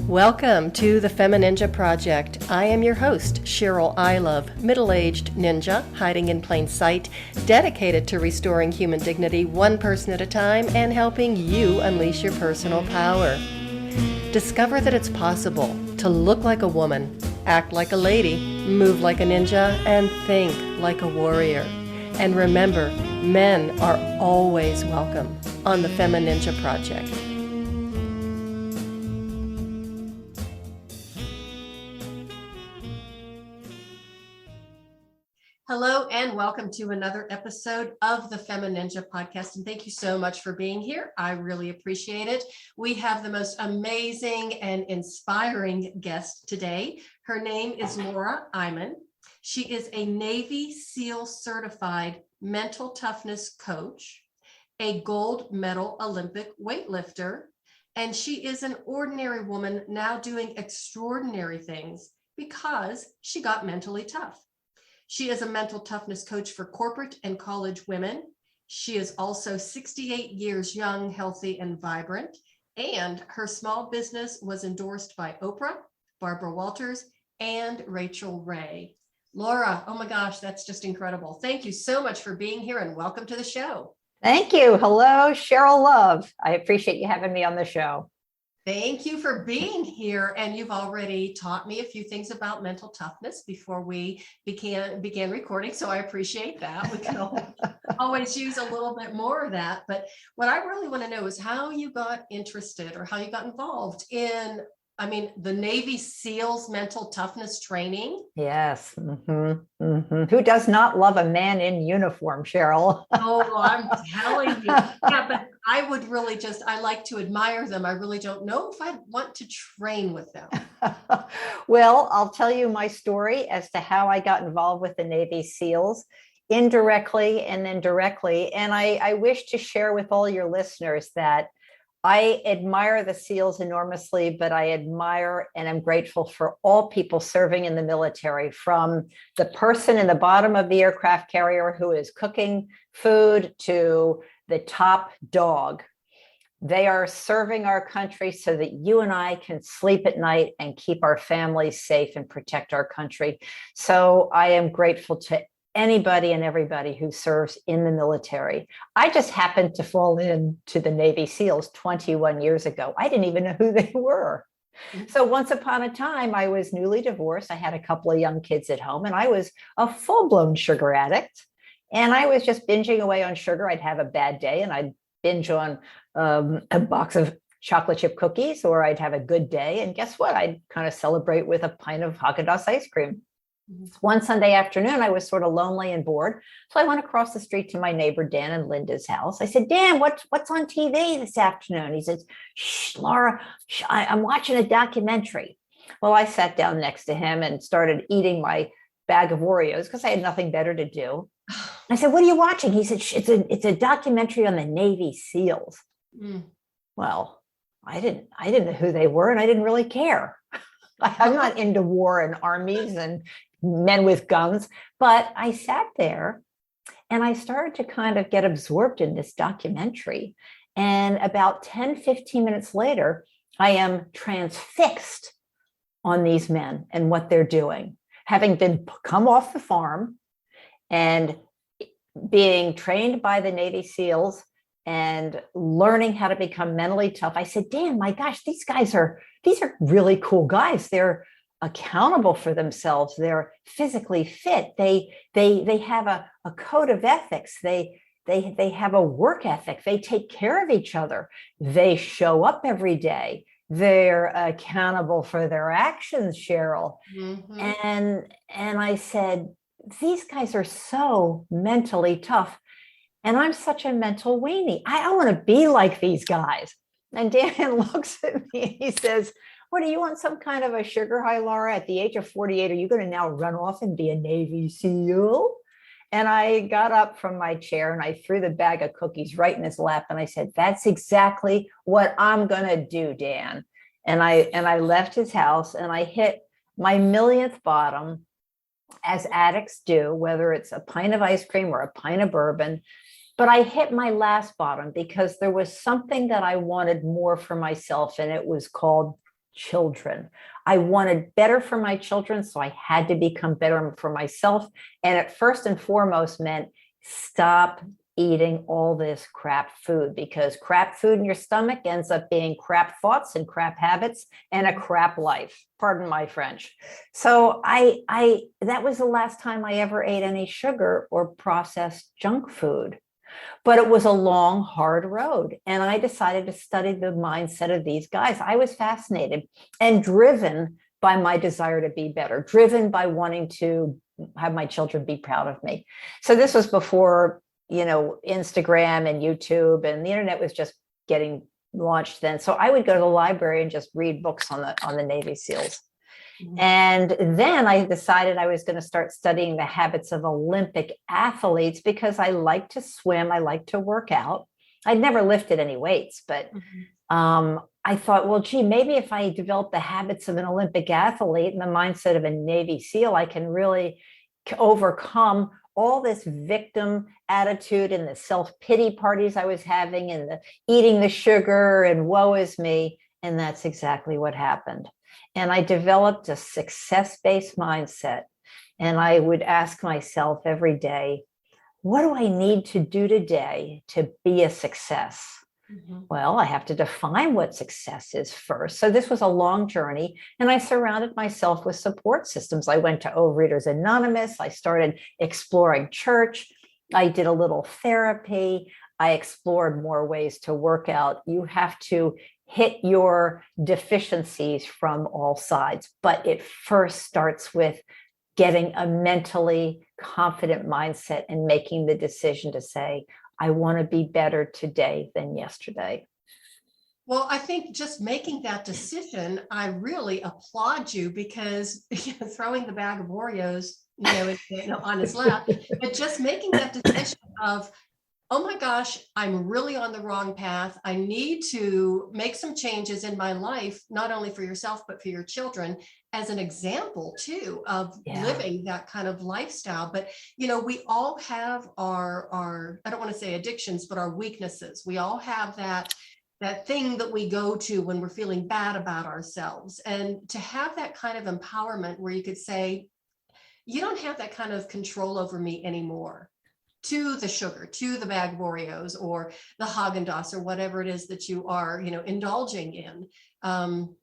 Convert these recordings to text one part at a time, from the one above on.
Welcome to the FemiNinja Project. I am your host, Cheryl I Love, middle-aged ninja hiding in plain sight, dedicated to restoring human dignity one person at a time and helping you unleash your personal power. Discover that it's possible to look like a woman, act like a lady, move like a ninja, and think like a warrior. And remember, men are always welcome on the FemiNinja Project. Hello and welcome to another episode of the FemiNinja podcast. And thank you so much for being here. I really appreciate it. We have the most amazing and inspiring guest today. Her name is Laura Eiman. She is a Navy SEAL certified mental toughness coach, a gold medal Olympic weightlifter, and she is an ordinary woman now doing extraordinary things because she got mentally tough. She is a mental toughness coach for corporate and college women. She is also 68 years young, healthy, and vibrant. And her small business was endorsed by Oprah, Barbara Walters, and Rachel Ray. Laura, oh my gosh, that's just incredible. Thank you so much for being here and welcome to the show. Thank you. Hello, Cheryl Love. I appreciate you having me on the show. Thank you for being here. And you've already taught me a few things about mental toughness before we began recording. So I appreciate that. We can always use a little bit more of that. But what I really want to know is how you got interested or how you got involved in, the Navy SEALs mental toughness training. Yes. Who does not love a man in uniform, Cheryl? Oh, I'm telling you. Yeah, but I would really I like to admire them. I really don't know if I want to train with them. Well, I'll tell you my story as to how I got involved with the Navy SEALs, indirectly and then directly. And I wish to share with all your listeners that I admire the SEALs enormously, but I admire and am grateful for all people serving in the military, from the person in the bottom of the aircraft carrier who is cooking food to the top dog. They are serving our country so that you and I can sleep at night and keep our families safe and protect our country. So I am grateful to anybody and everybody who serves in the military. I just happened to fall into the Navy SEALs 21 years ago. I didn't even know who they were. So once upon a time, I was newly divorced. I had a couple of young kids at home, and I was a full-blown sugar addict. And I was just binging away on sugar. I'd have a bad day and I'd binge on a box of chocolate chip cookies, or I'd have a good day. And guess what? I'd kind of celebrate with a pint of Haagen-Dazs ice cream. One Sunday afternoon, I was sort of lonely and bored. So I went across the street to my neighbor, Dan and Linda's house. I said, Dan, what's on TV this afternoon? He says, shh, Laura, I'm watching a documentary. Well, I sat down next to him and started eating my bag of Oreos because I had nothing better to do. I said, what are you watching? He said, it's a documentary on the Navy SEALs. Well, I didn't know who they were, and I didn't really care. I'm not into war and armies and men with guns, but I sat there and I started to kind of get absorbed in this documentary. And about 10, 15 minutes later, I am transfixed on these men and what they're doing, having come off the farm and being trained by the Navy SEALs and learning how to become mentally tough. I said, damn, my gosh, these are really cool guys. They're accountable for themselves. They're physically fit. They have a code of ethics. They have a work ethic. They take care of each other. They show up every day. They're accountable for their actions, Cheryl. And I said, these guys are so mentally tough. And I'm such a mental weenie. I want to be like these guys. And Dan looks at me and he says, what, are you on some kind of a sugar high, Laura? At the age of 48, are you going to now run off and be a Navy SEAL? And I got up from my chair and I threw the bag of cookies right in his lap. And I said, that's exactly what I'm going to do, Dan. And I left his house and I hit my millionth bottom, as addicts do, whether it's a pint of ice cream or a pint of bourbon. But I hit my last bottom because there was something that I wanted more for myself, and it was called children. I wanted better for my children, so I had to become better for myself. And it first and foremost meant stop eating all this crap food, because crap food in your stomach ends up being crap thoughts and crap habits and a crap life. Pardon my French. So I that was the last time I ever ate any sugar or processed junk food. But it was a long, hard road. And I decided to study the mindset of these guys. I was fascinated and driven by my desire to be better, driven by wanting to have my children be proud of me. So this was before, Instagram and YouTube, and the internet was just getting launched then. So I would go to the library and just read books on the Navy SEALs. And then I decided I was going to start studying the habits of Olympic athletes, because I like to swim. I like to work out. I'd never lifted any weights, but I thought, well, gee, maybe if I develop the habits of an Olympic athlete and the mindset of a Navy SEAL, I can really overcome all this victim attitude and the self-pity parties I was having and the eating the sugar and woe is me. And that's exactly what happened. And I developed a success-based mindset. And I would ask myself every day, what do I need to do today to be a success? Well, I have to define what success is first. So this was a long journey, and I surrounded myself with support systems. I went to Overeaters Anonymous. I started exploring church. I did a little therapy. I explored more ways to work out. You have to hit your deficiencies from all sides, but it first starts with getting a mentally confident mindset and making the decision to say, I want to be better today than yesterday. Well, I think just making that decision, I really applaud you, because throwing the bag of Oreos, on his lap, but just making that decision of, oh my gosh, I'm really on the wrong path. I need to make some changes in my life, not only for yourself, but for your children, as an example too of living that kind of lifestyle. But, we all have our, I don't want to say addictions, but our weaknesses. We all have that thing that we go to when we're feeling bad about ourselves. And to have that kind of empowerment where you could say, you don't have that kind of control over me anymore, to the sugar, to the bag of Oreos or the Haagen-Dazs or whatever it is that you are, indulging in,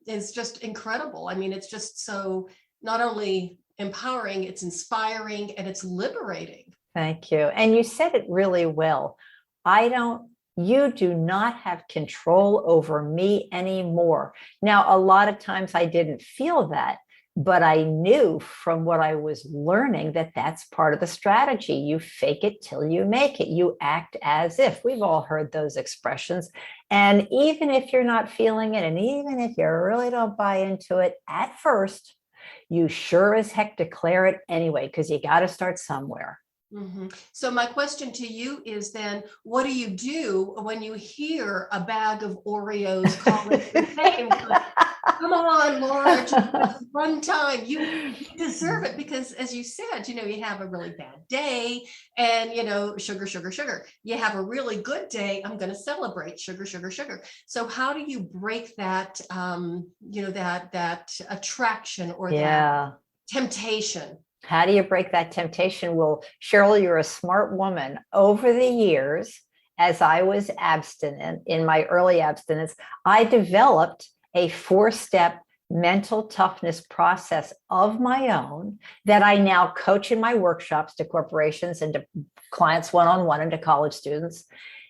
is just incredible. I mean, it's just so not only empowering, it's inspiring, and it's liberating. Thank you. And you said it really well. You do not have control over me anymore. Now, a lot of times I didn't feel that, but I knew from what I was learning that that's part of the strategy. You fake it till you make it. You act as if. We've all heard those expressions. And even if you're not feeling it, and even if you really don't buy into it at first, you sure as heck declare it anyway, because you got to start somewhere. So my question to you is then, what do you do when you hear a bag of Oreos calling your name? Come on, Laura, just one time. You deserve it, because as you said, you have a really bad day and, sugar, sugar, sugar. You have a really good day. I'm going to celebrate sugar, sugar, sugar. So how do you break that, that attraction or that temptation? How do you break that temptation? Well, Cheryl, you're a smart woman. Over the years, as I was abstinent, in my early abstinence, I developed a 4-step mental toughness process of my own that I now coach in my workshops to corporations and to clients one-on-one and to college students.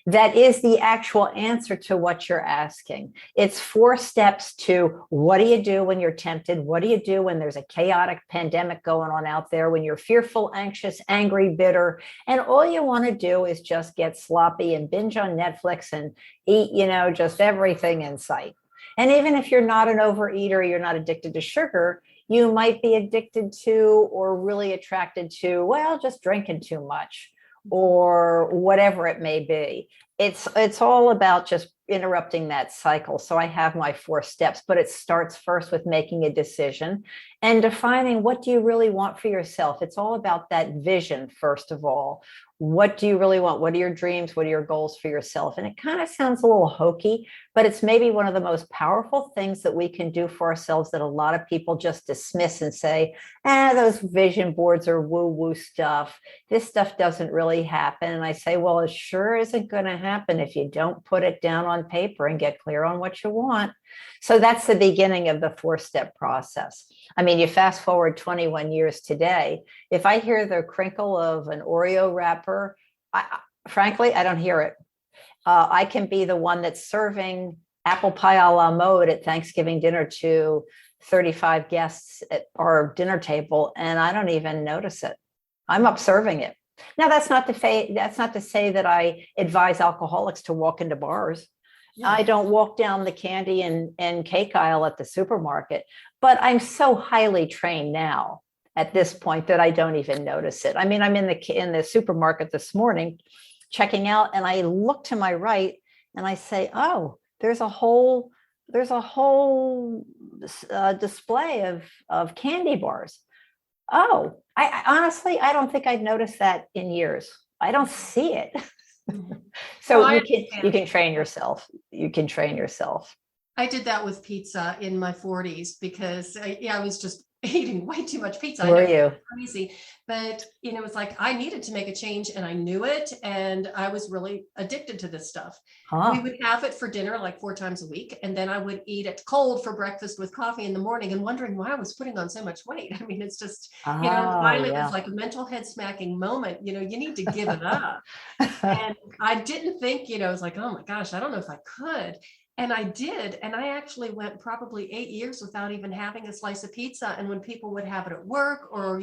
That is the actual answer to what you're asking. It's 4 steps to, what do you do when you're tempted? What do you do when there's a chaotic pandemic going on out there, when you're fearful, anxious, angry, bitter, and all you want to do is just get sloppy and binge on Netflix and eat, just everything in sight. And even if you're not an overeater, you're not addicted to sugar, you might be addicted to or really attracted to, just drinking too much or whatever it may be. It's all about just, interrupting that cycle. So I have my 4 steps, but it starts first with making a decision and defining, what do you really want for yourself? It's all about that vision, first of all. What do you really want? What are your dreams? What are your goals for yourself? And it kind of sounds a little hokey, but it's maybe one of the most powerful things that we can do for ourselves that a lot of people just dismiss and say, those vision boards are woo-woo stuff. This stuff doesn't really happen. And I say, well, it sure isn't going to happen if you don't put it down on paper and get clear on what you want. So that's the beginning of the 4-step process. I mean, you fast forward 21 years today, if I hear the crinkle of an Oreo wrapper, frankly, I don't hear it. I can be the one that's serving apple pie a la mode at Thanksgiving dinner to 35 guests at our dinner table, and I don't even notice it. I'm up serving it. Now, that's not to say that I advise alcoholics to walk into bars. Yeah. I don't walk down the candy and cake aisle at the supermarket, but I'm so highly trained now at this point that I don't even notice it. I mean, I'm in the supermarket this morning checking out, and I look to my right and I say, oh, there's a whole display of candy bars. Oh, I honestly, I don't think I'd noticed that in years. I don't see it. So you can train yourself. You can train yourself. I did that with pizza in my 40s because I was just eating way too much pizza. Were you? Crazy. But, it was like I needed to make a change and I knew it. And I was really addicted to this stuff. Huh. We would have it for dinner like 4 times a week. And then I would eat it cold for breakfast with coffee in the morning and wondering why I was putting on so much weight. I mean, it's just, finally it was like a mental head smacking moment. You need to give it up. And I didn't think, I was like, oh my gosh, I don't know if I could. And I did. And I actually went probably 8 years without even having a slice of pizza. And when people would have it at work or,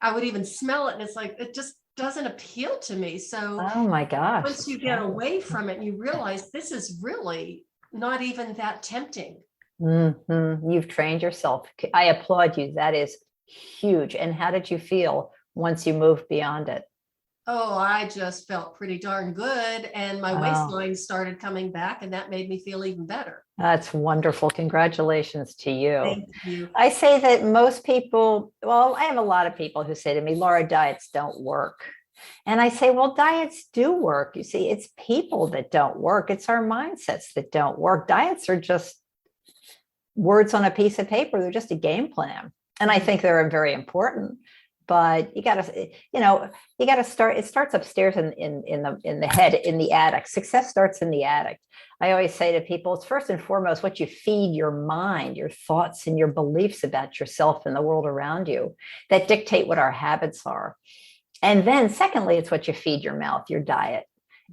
I would even smell it. And it's like, it just doesn't appeal to me. So oh my gosh. Once you get away from it, you realize this is really not even that tempting. Mm-hmm. You've trained yourself. I applaud you. That is huge. And how did you feel once you moved beyond it? Oh, I just felt pretty darn good. And my waistline started coming back, and that made me feel even better. That's wonderful. Congratulations to you. Thank you. I say that most people, I have a lot of people who say to me, Laura, diets don't work. And I say, well, diets do work. You see, it's people that don't work. It's our mindsets that don't work. Diets are just words on a piece of paper. They're just a game plan. And I think they're very important. But you got to start. It starts upstairs in the head, in the attic. Success starts in the attic. I always say to people, it's first and foremost what you feed your mind, your thoughts and your beliefs about yourself and the world around you that dictate what our habits are. And then secondly, it's what you feed your mouth, your diet.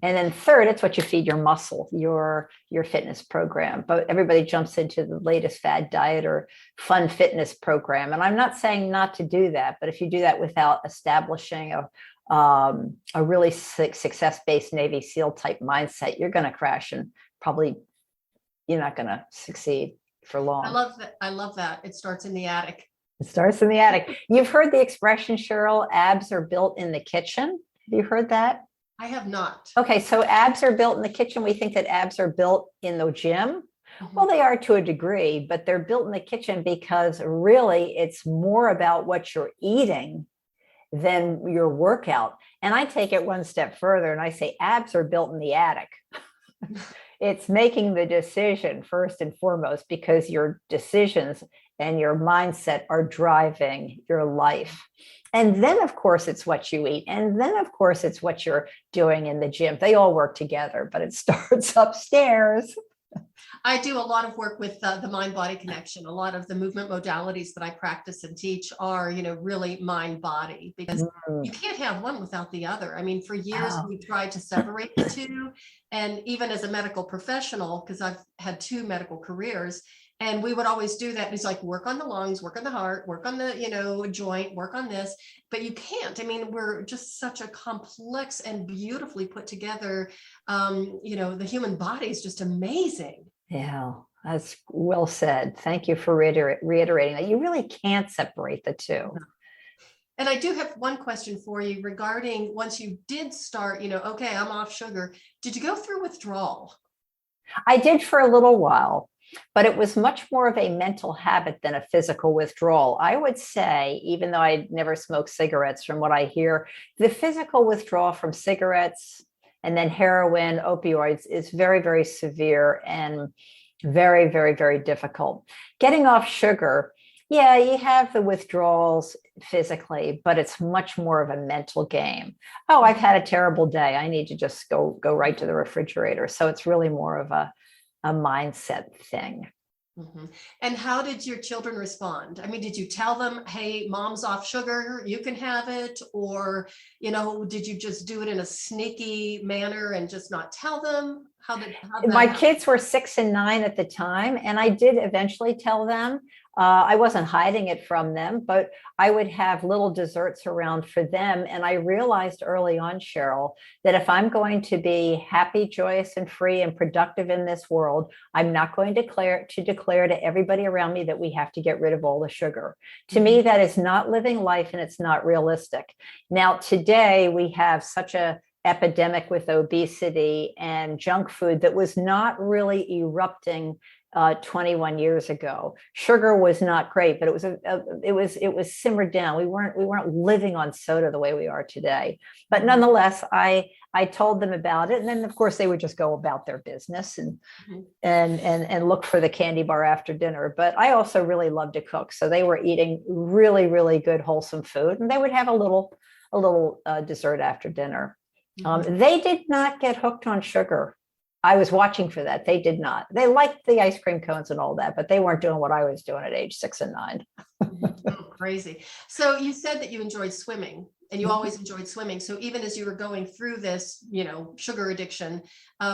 And then third, it's what you feed your muscle, your fitness program. But everybody jumps into the latest fad diet or fun fitness program. And I'm not saying not to do that, but if you do that without establishing a really success-based Navy SEAL type mindset, you're going to crash and probably you're not going to succeed for long. I love that. It starts in the attic. It starts in the attic. You've heard the expression, Cheryl, abs are built in the kitchen. Have you heard that? I have not. Okay, so abs are built in the kitchen. We think that abs are built in the gym. Mm-hmm. Well, they are to a degree, but they're built in the kitchen because really it's more about what you're eating than your workout. And I take it one step further and I say abs are built in the attic. It's making the decision first and foremost because your decisions and your mindset are driving your life. And then, of course, it's what you eat. And then, of course, it's what you're doing in the gym. They all work together, but it starts upstairs. I do a lot of work with the mind-body connection. A lot of the movement modalities that I practice and teach are, really mind-body because you can't have one without the other. I mean, for years, we tried to separate the two. And even as a medical professional, because I've had 2 medical careers, and we would always do that. It's like, work on the lungs, work on the heart, work on the, joint, work on this, but you can't. I mean, we're just such a complex and beautifully put together, the human body is just amazing. Yeah, that's well said. Thank you for reiterating that. You really can't separate the two. And I do have one question for you regarding once you did start, okay, I'm off sugar. Did you go through withdrawal? I did for a little while, but it was much more of a mental habit than a physical withdrawal. I would say, even though I never smoked cigarettes, from what I hear, the physical withdrawal from cigarettes and then heroin, opioids is very, very severe and very, very, very difficult. Getting off sugar, yeah, you have the withdrawals physically, but it's much more of a mental game. Oh, I've had a terrible day. I need to just go right to the refrigerator. So it's really more of a mindset thing. Mhm. And how did your children respond? I mean, did you tell them, hey, mom's off sugar, you can have it? Or, did you just do it in a sneaky manner and just not tell them? How did My that kids were 6 and 9 at the time, and I did eventually tell them. I wasn't hiding it from them, but I would have little desserts around for them. And I realized early on, Cheryl, that if I'm going to be happy, joyous, and free and productive in this world, I'm not going to declare to everybody around me that we have to get rid of all the sugar. To me, that is not living life, and it's not realistic. Now, today, we have such a epidemic with obesity and junk food that was not really erupting 21 years ago. Sugar was not great, but it was simmered down. We weren't living on soda the way we are today. But nonetheless, I told them about it, and then of course they would just go about their business and look for the candy bar after dinner. But I also really loved to cook, so they were eating really, really good wholesome food, and they would have a little dessert after dinner. They did not get hooked on sugar. I was watching for that. They did not. They liked the ice cream cones and all that, but they weren't doing what I was doing at age 6 and 9. Oh, crazy. So you said that you enjoyed swimming, and you always enjoyed swimming. So even as you were going through this, sugar addiction,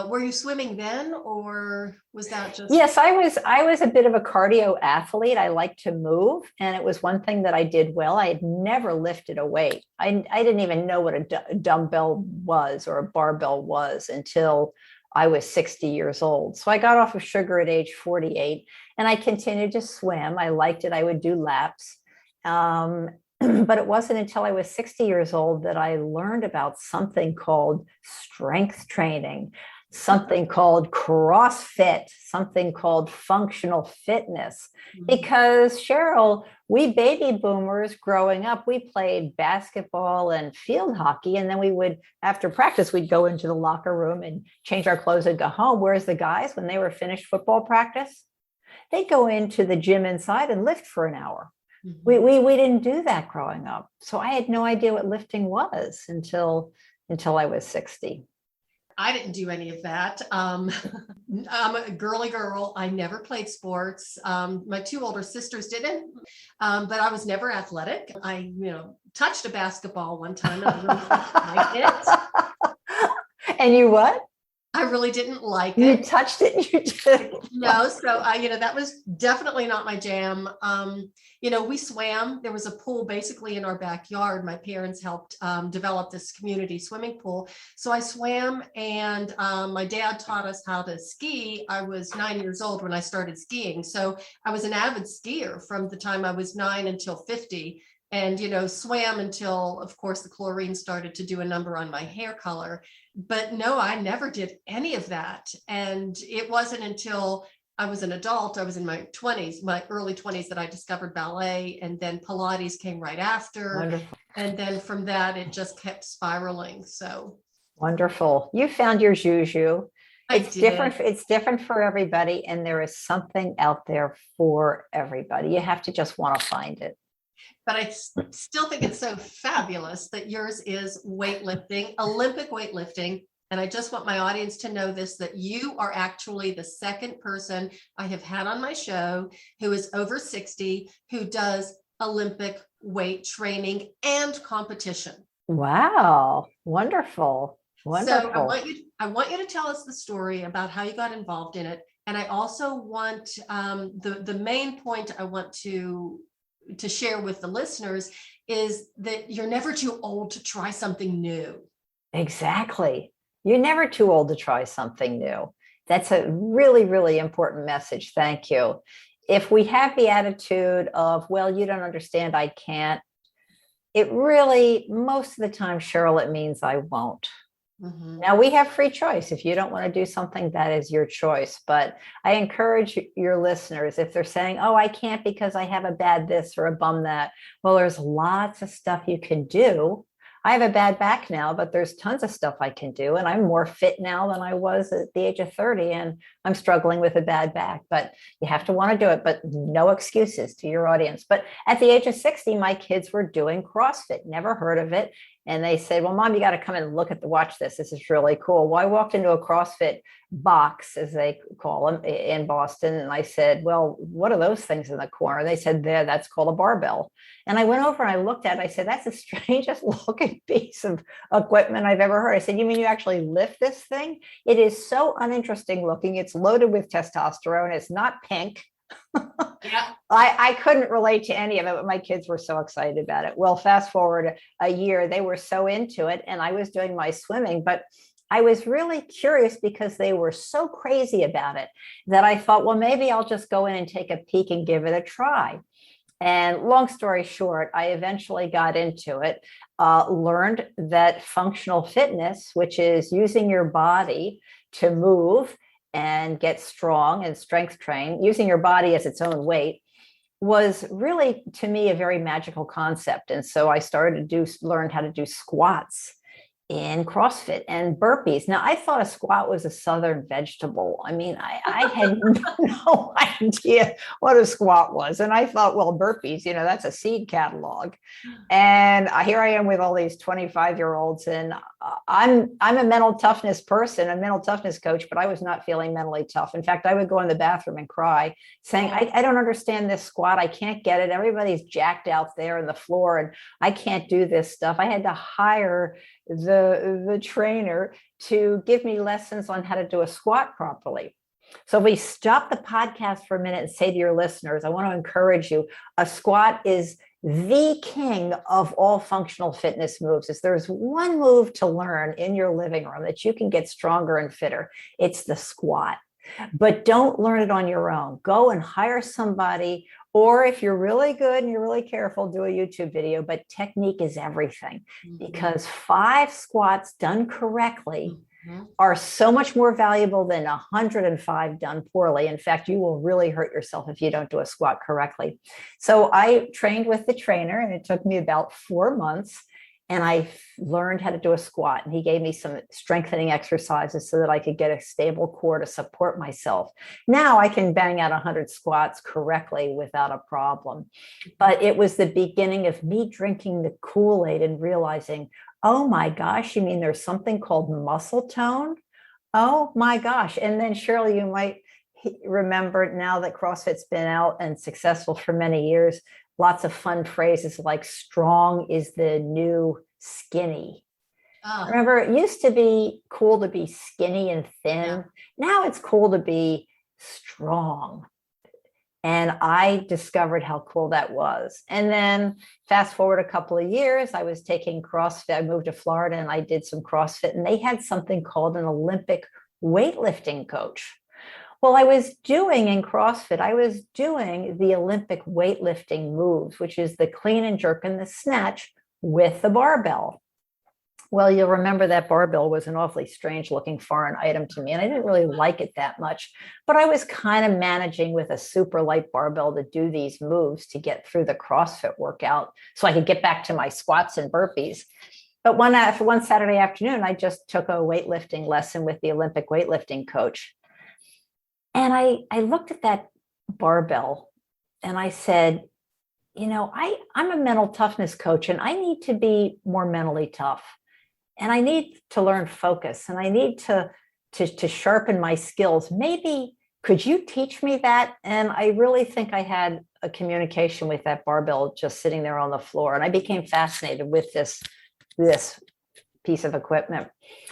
were you swimming then, or was that just? Yes, I was a bit of a cardio athlete. I liked to move, and it was one thing that I did well. I had never lifted a weight. I didn't even know what a dumbbell was or a barbell was until I was 60 years old. So I got off of sugar at age 48, and I continued to swim. I liked it. I would do laps. But it wasn't until I was 60 years old that I learned about something called strength training, something called CrossFit, something called functional fitness. Because Cheryl, we baby boomers growing up, we played basketball and field hockey. And then we would, after practice, we'd go into the locker room and change our clothes and go home. Whereas the guys, when they were finished football practice, they'd go into the gym inside and lift for an hour. We didn't do that growing up. So I had no idea what lifting was until I was 60. I didn't do any of that. I'm a girly girl. I never played sports. My 2 older sisters didn't, but I was never athletic. I, touched a basketball one time and I really liked it. And you what? I really didn't like You it. touched it? You did? No, so that was definitely not my jam. We swam. There was a pool basically in our backyard. My parents helped develop this community swimming pool. So I swam, and my dad taught us how to ski. I was 9 years old when I started skiing. So I was an avid skier from the time I was 9 until 50. And, swam until, of course, the chlorine started to do a number on my hair color. But no, I never did any of that. And it wasn't until I was an adult, I was in my early 20s, that I discovered ballet, and then Pilates came right after. Wonderful. And then from that, it just kept spiraling. So wonderful. You found your juju. It's did. different. It's different for everybody. And there is something out there for everybody. You have to just want to find it. But I still think it's so fabulous that yours is weightlifting, Olympic weightlifting. And I just want my audience to know this, that you are actually the second person I have had on my show who is over 60, who does Olympic weight training and competition. Wow. Wonderful. Wonderful. So I want you to tell us the story about how you got involved in it. And I also want the main point I want to share with the listeners is that you're never too old to try something new. Exactly. You're never too old to try something new. That's a really, really important message. Thank you. If we have the attitude of, well, you don't understand, I can't, it really, most of the time, Cheryl, it means I won't. Mhm. Now we have free choice. If you don't want to do something, that is your choice. But I encourage your listeners, if they're saying, oh, I can't because I have a bad this or a bum that, well, there's lots of stuff you can do. I have a bad back now, but there's tons of stuff I can do. And I'm more fit now than I was at the age of 30. And I'm struggling with a bad back, but you have to want to do it, but no excuses to your audience. But at the age of 60, my kids were doing CrossFit, never heard of it. And they said, well, Mom, you got to come and watch this. This is really cool. Well, I walked into a CrossFit box, as they call them, in Boston. And I said, well, what are those things in the corner? They said, there, that's called a barbell. And I went over and I looked at it. I said, that's the strangest looking piece of equipment I've ever heard. I said, you mean you actually lift this thing? It is so uninteresting looking. It's loaded with testosterone. It's not pink. Yeah. I couldn't relate to any of it, but my kids were so excited about it. Well, fast forward a year, they were so into it, and I was doing my swimming, but I was really curious because they were so crazy about it that I thought, well, maybe I'll just go in and take a peek and give it a try. And long story short, I eventually got into it, learned that functional fitness, which is using your body to move and get strong and strength train, using your body as its own weight, was really, to me, a very magical concept. And so I started to learn how to do squats in CrossFit and burpees. Now, I thought a squat was a Southern vegetable. I mean, I had no idea what a squat was. And I thought, well, burpees, that's a seed catalog. And here I am with all these 25-year-olds, and I'm a mental toughness person, a mental toughness coach, but I was not feeling mentally tough. In fact, I would go in the bathroom and cry, saying, I don't understand this squat. I can't get it. Everybody's jacked out there on the floor, and I can't do this stuff. I had to hire the trainer to give me lessons on how to do a squat properly. So if we stop the podcast for a minute and say to your listeners, I want to encourage you, a squat is the king of all functional fitness moves. If there's one move to learn in your living room that you can get stronger and fitter, it's the squat. But don't learn it on your own. Go and hire somebody, or if you're really good and you're really careful, do a YouTube video. But technique is everything, because 5 squats done correctly are so much more valuable than 105 done poorly. In fact, you will really hurt yourself if you don't do a squat correctly. So I trained with the trainer, and it took me about 4 months. And I learned how to do a squat, and he gave me some strengthening exercises so that I could get a stable core to support myself. Now I can bang out 100 squats correctly without a problem. But it was the beginning of me drinking the Kool-Aid and realizing, oh my gosh, you mean there's something called muscle tone? Oh my gosh. And then Cheryl, you might remember, now that CrossFit's been out and successful for many years, lots of fun phrases like strong is the new skinny. Remember, it used to be cool to be skinny and thin. Yeah. Now it's cool to be strong. And I discovered how cool that was. And then fast forward a couple of years, I was taking CrossFit. I moved to Florida and I did some CrossFit, and they had something called an Olympic weightlifting coach. Well, I was doing in CrossFit, I was doing the Olympic weightlifting moves, which is the clean and jerk and the snatch with the barbell. Well, you'll remember that barbell was an awfully strange looking foreign item to me, and I didn't really like it that much, but I was kind of managing with a super light barbell to do these moves to get through the CrossFit workout so I could get back to my squats and burpees. But one Saturday afternoon, I just took a weightlifting lesson with the Olympic weightlifting coach. And I looked at that barbell and I said, I'm a mental toughness coach, and I need to be more mentally tough. And I need to learn focus, and I need to sharpen my skills. Maybe could you teach me that? And I really think I had a communication with that barbell just sitting there on the floor. And I became fascinated with this piece of equipment.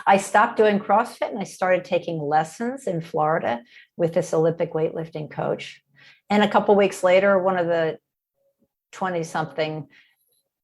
I stopped doing CrossFit and I started taking lessons in Florida with this Olympic weightlifting coach. And a couple of weeks later, one of the 20-something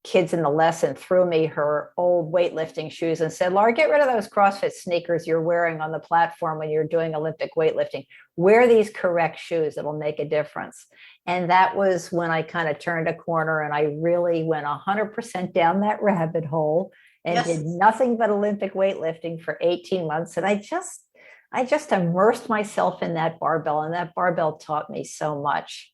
kids in the lesson threw me her old weightlifting shoes and said, Laura, get rid of those CrossFit sneakers you're wearing on the platform when you're doing Olympic weightlifting. Wear these correct shoes. It'll make a difference. And that was when I kind of turned a corner and I really went 100% down that rabbit hole and did nothing but Olympic weightlifting for 18 months. And I just immersed myself in that barbell, and that barbell taught me so much.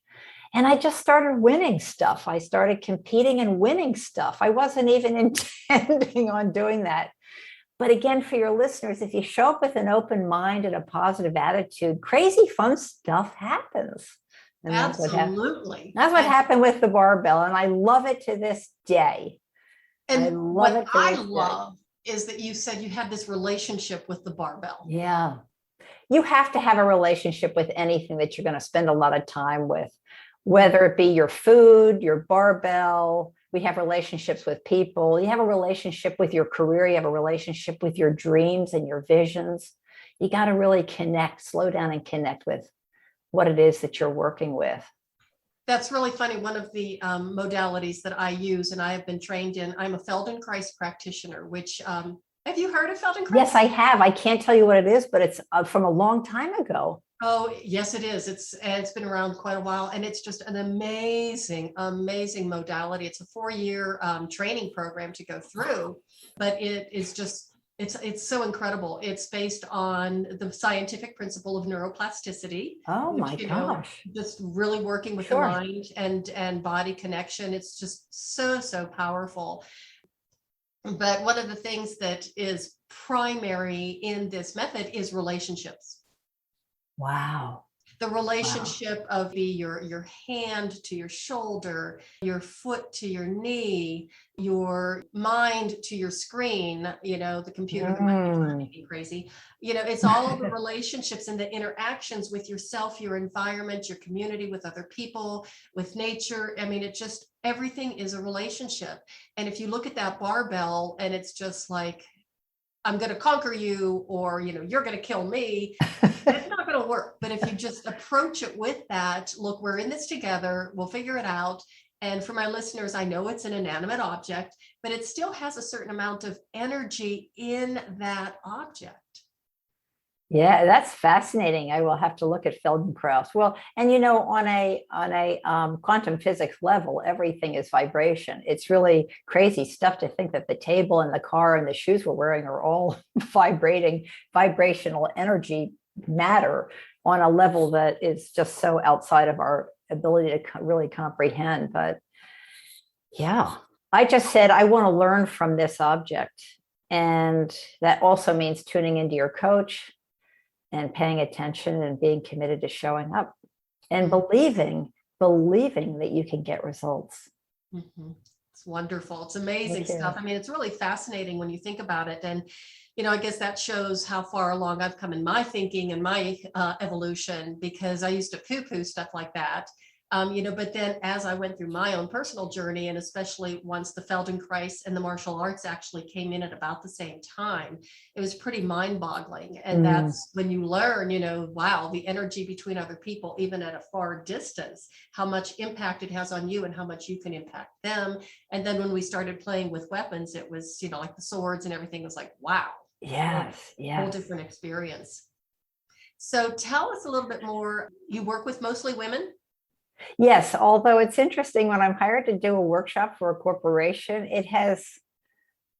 And I just started winning stuff. I started competing and winning stuff. I wasn't even intending on doing that. But again, for your listeners, if you show up with an open mind and a positive attitude, crazy fun stuff happens. And Absolutely. That's what happened with the barbell. And I love it to this day. And what I love is that you said you had this relationship with the barbell. Yeah. You have to have a relationship with anything that you're going to spend a lot of time with, whether it be your food, your barbell. We have relationships with people. You have a relationship with your career. You have a relationship with your dreams and your visions. You got to really connect, slow down and connect with what it is that you're working with. That's really funny. One of the modalities that I use and I have been trained in, I'm a Feldenkrais practitioner, which have you heard of Feldenkrais? Yes, I have. I can't tell you what it is, but it's from a long time ago. Oh, yes, it is. It's been around quite a while, and it's just an amazing modality. It's a 4-year training program to go through, but it is just, it's so incredible. It's based on the scientific principle of neuroplasticity. Oh my gosh. Just really working with the mind and body connection. It's just so powerful. But one of the things that is primary in this method is relationships. Wow. The relationship of your hand to your shoulder, your foot to your knee, your mind to your screen, the computer that might be driving me crazy. It's all the relationships and the interactions with yourself, your environment, your community, with other people, with nature. I mean, everything is a relationship. And if you look at that barbell and it's just like, I'm going to conquer you, or, you're going to kill me, it's not going to work. But if you just approach it with that, look, we're in this together, we'll figure it out. And for my listeners, I know it's an inanimate object, but it still has a certain amount of energy in that object. Yeah, that's fascinating. I will have to look at Feldenkrais. Well, and on a quantum physics level, everything is vibration. It's really crazy stuff to think that the table and the car and the shoes we're wearing are all vibrational energy matter on a level that is just so outside of our ability to really comprehend. But yeah, I just said, I want to learn from this object. And that also means tuning into your coach and paying attention and being committed to showing up and believing that you can get results. Mm-hmm. It's wonderful. It's amazing stuff. I mean, it's really fascinating when you think about it. And, I guess that shows how far along I've come in my thinking and my evolution, because I used to poo-poo stuff like that. But then as I went through my own personal journey, and especially once the Feldenkrais and the martial arts actually came in at about the same time, it was pretty mind-boggling. And that's when you learn, wow, the energy between other people, even at a far distance, how much impact it has on you and how much you can impact them. And then when we started playing with weapons, it was, like the swords and everything was like, wow. Yes. Whole different experience. So tell us a little bit more. You work with mostly women? Yes, although it's interesting, when I'm hired to do a workshop for a corporation, it has,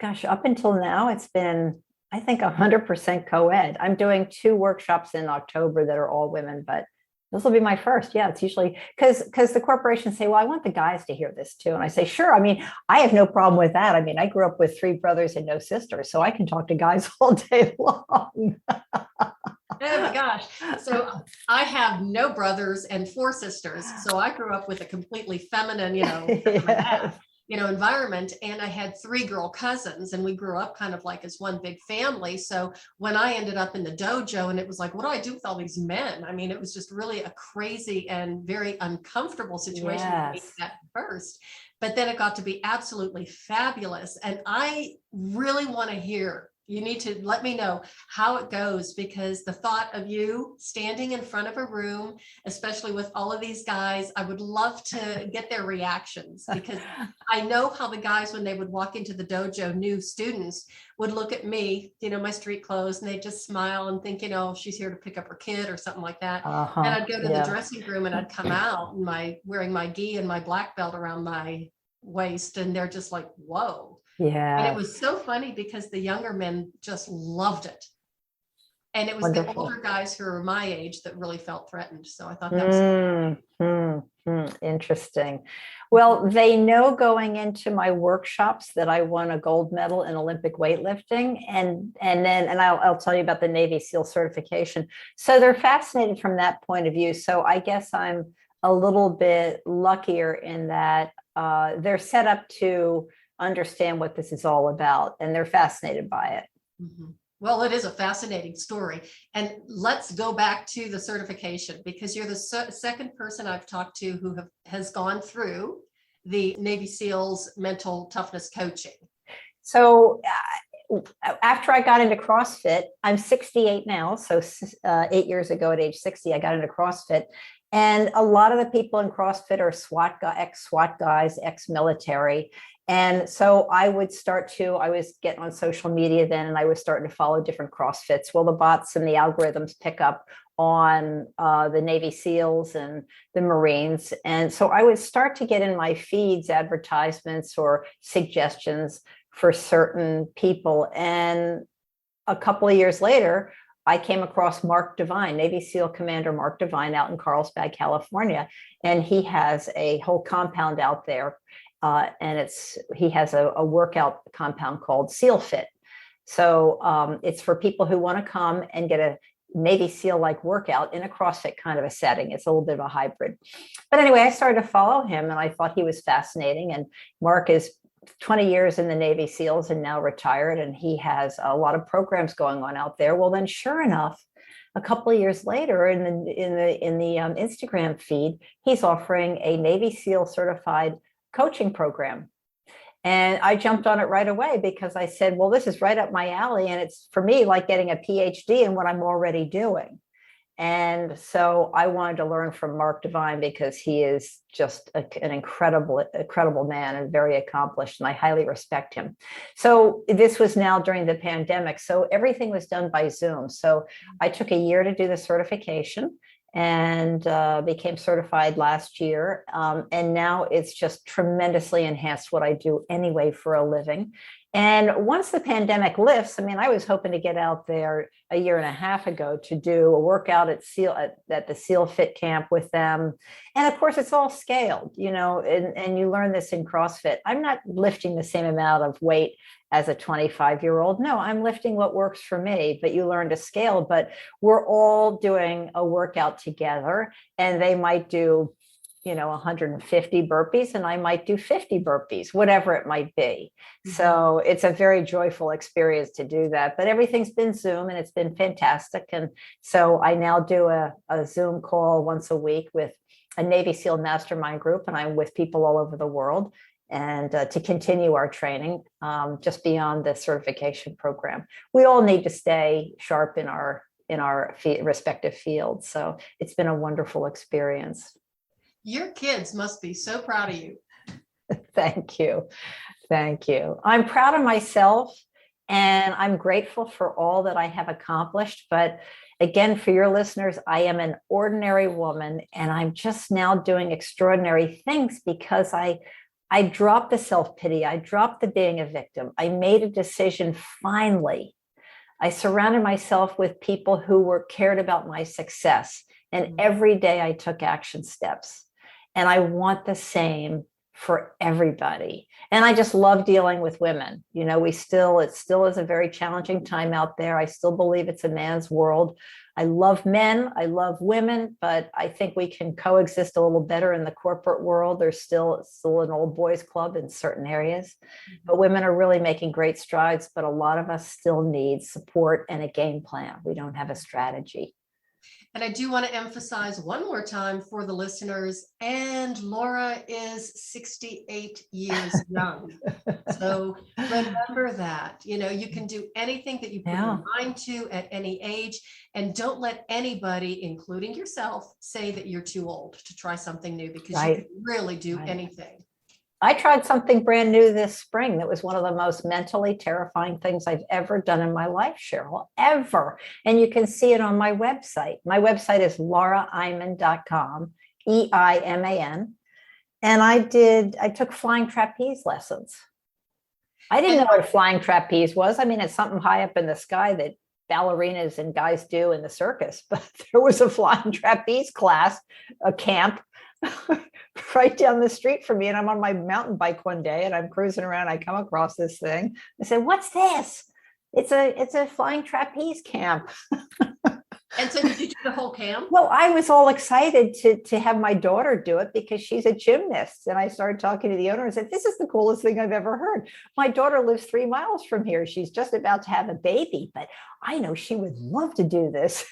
up until now, it's been, I think, 100% co-ed. I'm doing 2 workshops in October that are all women, but this will be my first. Yeah, it's usually because the corporations say, well, I want the guys to hear this too. And I say, sure. I mean, I have no problem with that. I mean, I grew up with 3 brothers and no sisters, so I can talk to guys all day long. Oh my gosh. So I have no brothers and 4 sisters. So I grew up with a completely feminine, environment. And I had 3 girl cousins, and we grew up kind of like as one big family. So when I ended up in the dojo, and it was like, what do I do with all these men? I mean, it was just really a crazy and very uncomfortable situation for me at first. But then it got to be absolutely fabulous. And I really want to hear, you need to let me know how it goes, because the thought of you standing in front of a room, especially with all of these guys, I would love to get their reactions, because I know how the guys, when they would walk into the dojo, new students would look at me, my street clothes, and they just smile and think, she's here to pick up her kid or something like that. And I'd go to the dressing room and I'd come out wearing my gi and my black belt around my waist, and they're just like, whoa. And it Yeah. was so funny because the younger men just loved it. And it was the Wonderful. older guys who were my age that really felt threatened. So I thought that was Interesting. Well, they know going into my workshops that I won a gold medal in Olympic weightlifting, and I'll tell you about the Navy SEAL certification. So they're fascinated from that point of view. So I guess I'm a little bit luckier in that they're set up to understand what this is all about, and they're fascinated by it. Mhm. Well, it is a fascinating story. And let's go back to the certification, because you're the second person I've talked to who has gone through the Navy SEALs mental toughness coaching. So after I got into CrossFit, I'm 68 now. So 8 years ago at age 60, I got into CrossFit. And a lot of the people in CrossFit are ex-SWAT guys, ex-military. And so I was getting on social media then, and I was starting to follow different CrossFits. Well, the bots and the algorithms pick up on the Navy SEALs and the Marines. And so I would start to get in my feeds advertisements or suggestions for certain people. And a couple of years later, I came across Mark Devine, Navy SEAL Commander Mark Devine, out in Carlsbad, California. And he has a whole compound out there. And he has a workout compound called Sealfit. So it's for people who want to come and get a Navy SEAL-like workout in a CrossFit kind of a setting. It's a little bit of a hybrid. But anyway, I started to follow him, and I thought he was fascinating. And Mark is 20 years in the Navy SEALs and now retired, and he has a lot of programs going on out there. Well, then sure enough, a couple of years later in the Instagram feed, he's offering a Navy SEAL certified coaching program. And I jumped on it right away because I said, well, this is right up my alley. And it's for me like getting a PhD in what I'm already doing. And so I wanted to learn from Mark Devine because he is just an incredible man and very accomplished, and I highly respect him. So this was now during the pandemic. So everything was done by Zoom. So I took a year to do the certification and became certified last year. And now it's just tremendously enhanced what I do anyway for a living. And once the pandemic lifts, I mean, I was hoping to get out there a year and a half ago to do a workout at the Sealfit camp with them. And of course, it's all scaled, and you learn this in CrossFit. I'm not lifting the same amount of weight as a 25-year-old. No, I'm lifting what works for me, but you learn to scale. But we're all doing a workout together, and they might do 150 burpees and I might do 50 burpees, whatever it might be. Mm-hmm. So it's a very joyful experience to do that, but everything's been Zoom and it's been fantastic. And so I now do a Zoom call once a week with a Navy SEAL mastermind group, and I'm with people all over the world, and to continue our training just beyond the certification program. We all need to stay sharp in our respective fields. So it's been a wonderful experience. Your kids must be so proud of you. Thank you. Thank you. I'm proud of myself, and I'm grateful for all that I have accomplished. But again, for your listeners, I am an ordinary woman, and I'm just now doing extraordinary things because I dropped the self-pity. I dropped the being a victim. I made a decision finally. I surrounded myself with people who cared about my success. And every day I took action steps. And I want the same for everybody. And I just love dealing with women. It still is a very challenging time out there. I still believe it's a man's world. I love men, I love women, but I think we can coexist a little better in the corporate world. There's still an old boys club in certain areas, but women are really making great strides. But a lot of us still need support and a game plan. We don't have a strategy. And I do want to emphasize one more time for the listeners, and Laura is 68 years young. So remember that, you can do anything that you put your mind to at any age, and don't let anybody, including yourself, say that you're too old to try something new, because you can really do anything. I tried something brand new this spring that was one of the most mentally terrifying things I've ever done in my life, Cheryl, ever. And you can see it on my website. My website is lauraeiman.com, EIMAN. And I took flying trapeze lessons. I didn't know what a flying trapeze was. I mean, it's something high up in the sky that ballerinas and guys do in the circus, but there was a flying trapeze class, a camp right down the street from me. And I'm on my mountain bike one day and I'm cruising around. I come across this thing. I said, what's this? It's a flying trapeze camp. And so did you do the whole camp? Well, I was all excited to have my daughter do it because she's a gymnast. And I started talking to the owner and said, this is the coolest thing I've ever heard. My daughter lives 3 miles from here. She's just about to have a baby, but I know she would love to do this.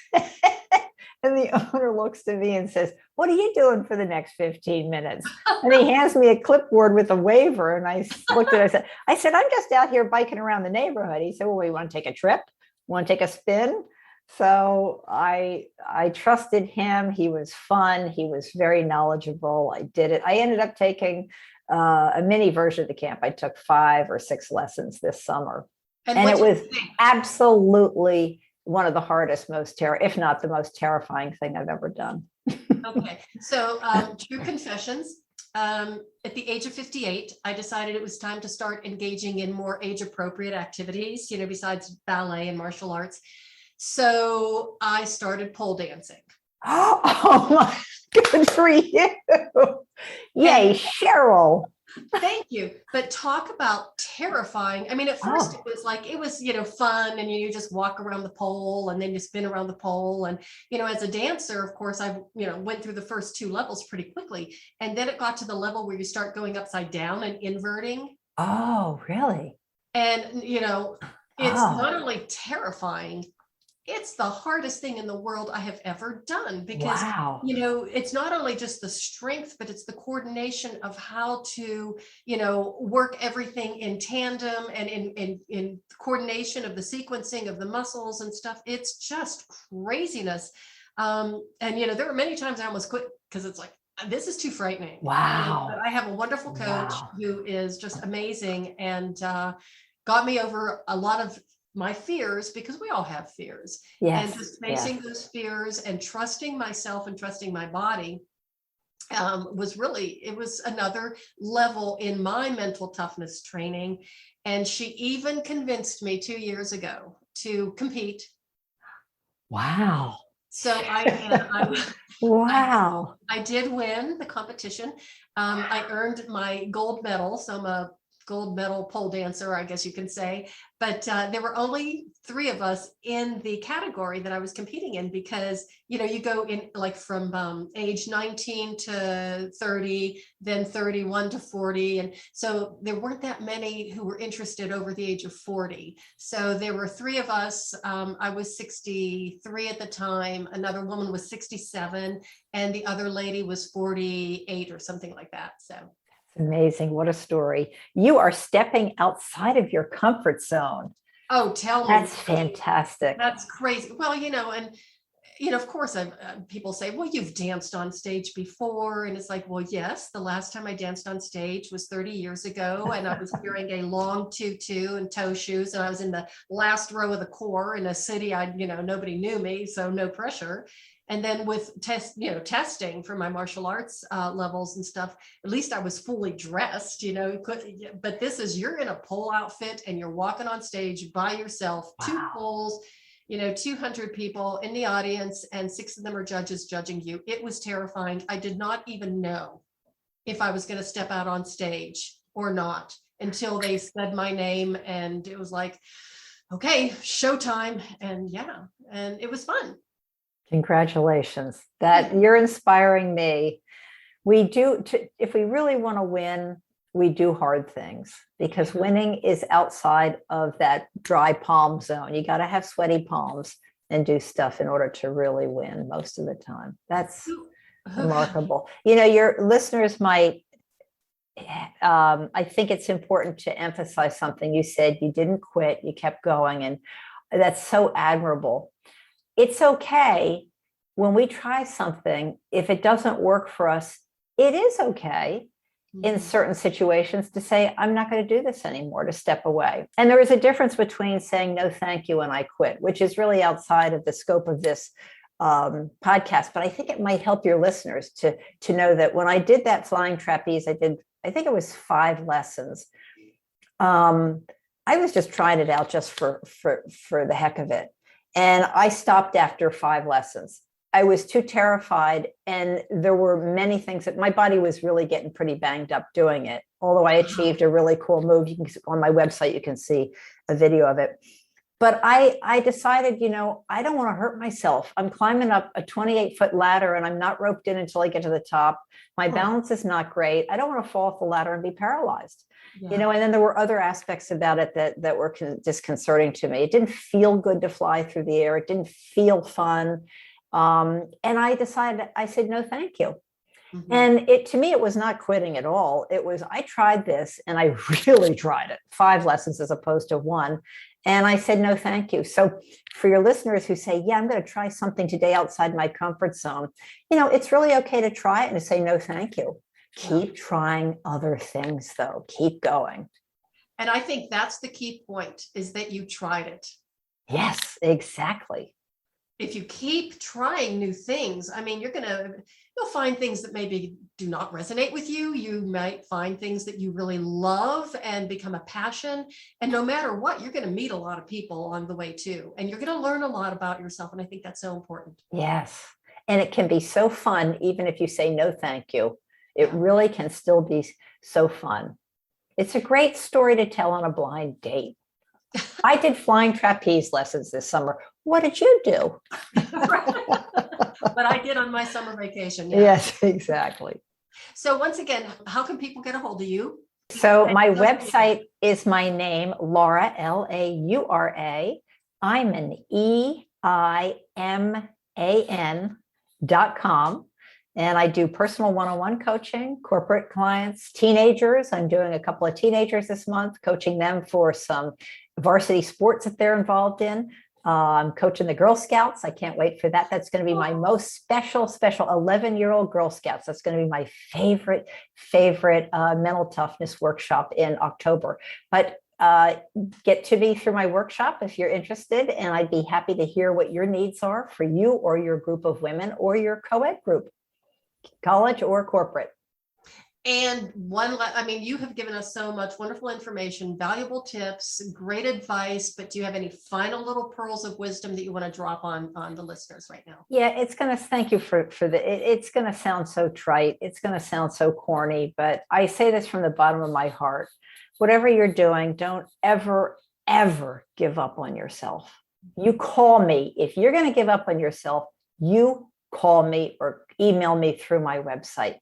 And the owner looks to me and says, what are you doing for the next 15 minutes? And he hands me a clipboard with a waiver. And I looked at it, I said, I'm just out here biking around the neighborhood. He said, well, we want to take a trip? Want to take a spin? So I trusted him. He was fun. He was very knowledgeable. I did it. I ended up taking a mini version of the camp. I took 5 or 6 lessons this summer. And it was absolutely one of the hardest, if not the most terrifying thing I've ever done. Okay. So true confessions. At the age of 58, I decided it was time to start engaging in more age appropriate activities, besides ballet and martial arts. So I started pole dancing. Oh my, good for you. Yay, Cheryl. Thank you. But talk about terrifying. I mean, at first it was fun, and you just walk around the pole and then you spin around the pole. And, as a dancer, of course, I, went through the first 2 levels pretty quickly. And then it got to the level where you start going upside down and inverting. Oh, really? And, it's not only terrifying, it's the hardest thing in the world I have ever done, because, it's not only just the strength, but it's the coordination of how to, work everything in tandem and in coordination of the sequencing of the muscles and stuff. It's just craziness. And, there were many times I almost quit because it's like, this is too frightening. Wow. But I have a wonderful coach who is just amazing and got me over a lot of my fears, because we all have fears. Yes, and just facing those fears and trusting myself and trusting my body it was another level in my mental toughness training. And she even convinced me 2 years ago to compete. Wow. So I did win the competition. I earned my gold medal. So I'm a gold medal pole dancer, I guess you can say. But there were only 3 of us in the category that I was competing in, because, you go in like from age 19 to 30, then 31 to 40. And so there weren't that many who were interested over the age of 40. So there were 3 of us. I was 63 at the time. Another woman was 67, and the other lady was 48 or something like that. So amazing. What a story. You are stepping outside of your comfort zone. Oh, tell me. That's fantastic. That's crazy. Well, of course, people say, well, you've danced on stage before. And it's like, well, yes, the last time I danced on stage was 30 years ago. And I was wearing a long tutu and toe shoes. And I was in the last row of the corps in a city nobody knew me, so no pressure. And then with testing for my martial arts levels and stuff, at least I was fully dressed, but you're in a pole outfit and you're walking on stage by yourself, 2 poles, 200 people in the audience, and 6 of them are judges judging you. It was terrifying. I did not even know if I was going to step out on stage or not until they said my name, and it was like, okay, showtime. And and it was fun. Congratulations. That you're inspiring me. If we really want to win, we do hard things, because winning is outside of that dry palm zone. You got to have sweaty palms and do stuff in order to really win most of the time. That's remarkable. Your listeners might, I think it's important to emphasize something. You said you didn't quit, you kept going, and that's so admirable. It's okay when we try something, if it doesn't work for us, it is okay in certain situations to say, I'm not going to do this anymore, to step away. And there is a difference between saying no, thank you, and I quit, which is really outside of the scope of this podcast. But I think it might help your listeners to know that when I did that flying trapeze, I think it was 5 lessons. I was just trying it out just for the heck of it. And I stopped after 5 lessons. I was too terrified. And there were many things that my body was really getting pretty banged up doing it. Although I achieved a really cool move. You can, on my website, you can see a video of it. But I decided, I don't want to hurt myself. I'm climbing up a 28-foot ladder and I'm not roped in until I get to the top. My balance is not great. I don't want to fall off the ladder and be paralyzed. And then there were other aspects about it that were disconcerting to me. It didn't feel good to fly through the air. It didn't feel fun. And I decided, I said, no, thank you. Mm-hmm. And to me, it was not quitting at all. It was, I tried this and I really tried it, 5 lessons as opposed to 1. And I said, no, thank you. So for your listeners who say, yeah, I'm going to try something today outside my comfort zone, it's really okay to try it and to say, no, thank you. Keep trying other things, though. Keep going. And I think that's the key point, is that you tried it. Yes, exactly. If you keep trying new things, I mean, you'll find things that maybe do not resonate with you. You might find things that you really love and become a passion. And no matter what, you're going to meet a lot of people along the way too. And you're going to learn a lot about yourself. And I think that's so important. Yes. And it can be so fun, even if you say no, thank you. It really can still be so fun. It's a great story to tell on a blind date. I did flying trapeze lessons this summer. What did you do? But I did on my summer vacation. Yeah. Yes, exactly. So once again, how can people get a hold of you? So my website is my name, Laura, Laura, Eiman, EIMAN.com. And I do personal one-on-one coaching, corporate clients, teenagers. I'm doing a couple of teenagers this month, coaching them for some varsity sports that they're involved in. I'm coaching the Girl Scouts. I can't wait for that. That's going to be my most special 11-year-old Girl Scouts. That's going to be my favorite mental toughness workshop in October. But get to me through my workshop if you're interested, and I'd be happy to hear what your needs are for you or your group of women or your co-ed group, college or corporate. And you have given us so much wonderful information, valuable tips, great advice, but do you have any final little pearls of wisdom that you want to drop on the listeners right now? Yeah, thank you for it's going to sound so trite. It's going to sound so corny, but I say this from the bottom of my heart. Whatever you're doing, don't ever, ever give up on yourself. You call me. If you're going to give up on yourself, you call me or email me through my website.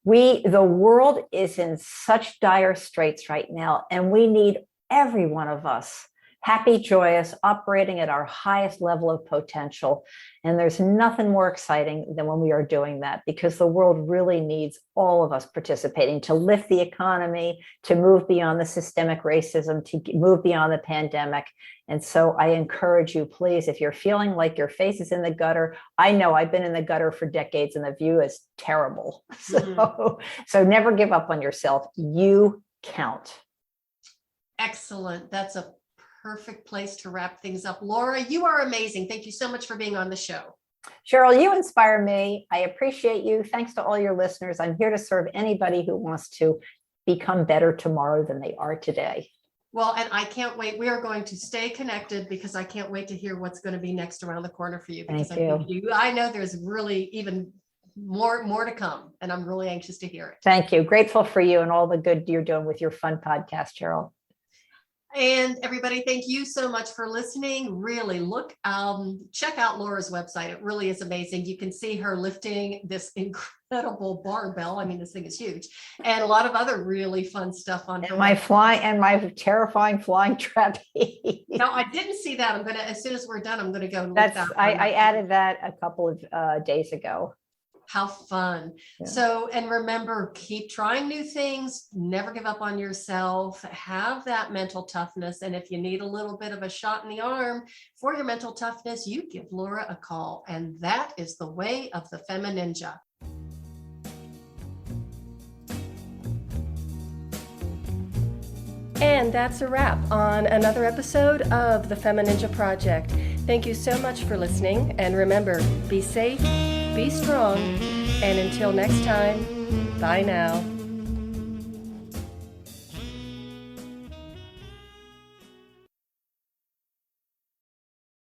The world is in such dire straits right now, and we need every one of us happy, joyous, operating at our highest level of potential. And there's nothing more exciting than when we are doing that, because the world really needs all of us participating to lift the economy, to move beyond the systemic racism, to move beyond the pandemic. And so I encourage you, please, if you're feeling like your face is in the gutter, I know I've been in the gutter for decades and the view is terrible. So never give up on yourself. You count. Excellent. That's a perfect place to wrap things up. Laura, you are amazing. Thank you so much for being on the show. Cheryl, you inspire me. I appreciate you. Thanks to all your listeners. I'm here to serve anybody who wants to become better tomorrow than they are today. Well, and I can't wait. We are going to stay connected, because I can't wait to hear what's going to be next around the corner for you. Because I know there's really even more to come, and I'm really anxious to hear it. Thank you. Grateful for you and all the good you're doing with your fun podcast, Cheryl. And everybody, thank you so much for listening. Really check out Laura's website. It really is amazing. You can see her lifting this incredible barbell. I mean, this thing is huge, and a lot of other really fun stuff on her. My terrifying flying trapeze. No, I didn't see that. As soon as we're done, I'm going to go and look that. I added that a couple of days ago. How fun. Yeah. So, and remember, keep trying new things, never give up on yourself, have that mental toughness. And if you need a little bit of a shot in the arm for your mental toughness, you give Laura a call. And that is the way of the FemiNinja. And that's a wrap on another episode of the FemiNinja Project. Thank you so much for listening. And remember, be safe, be strong, and until next time, bye now.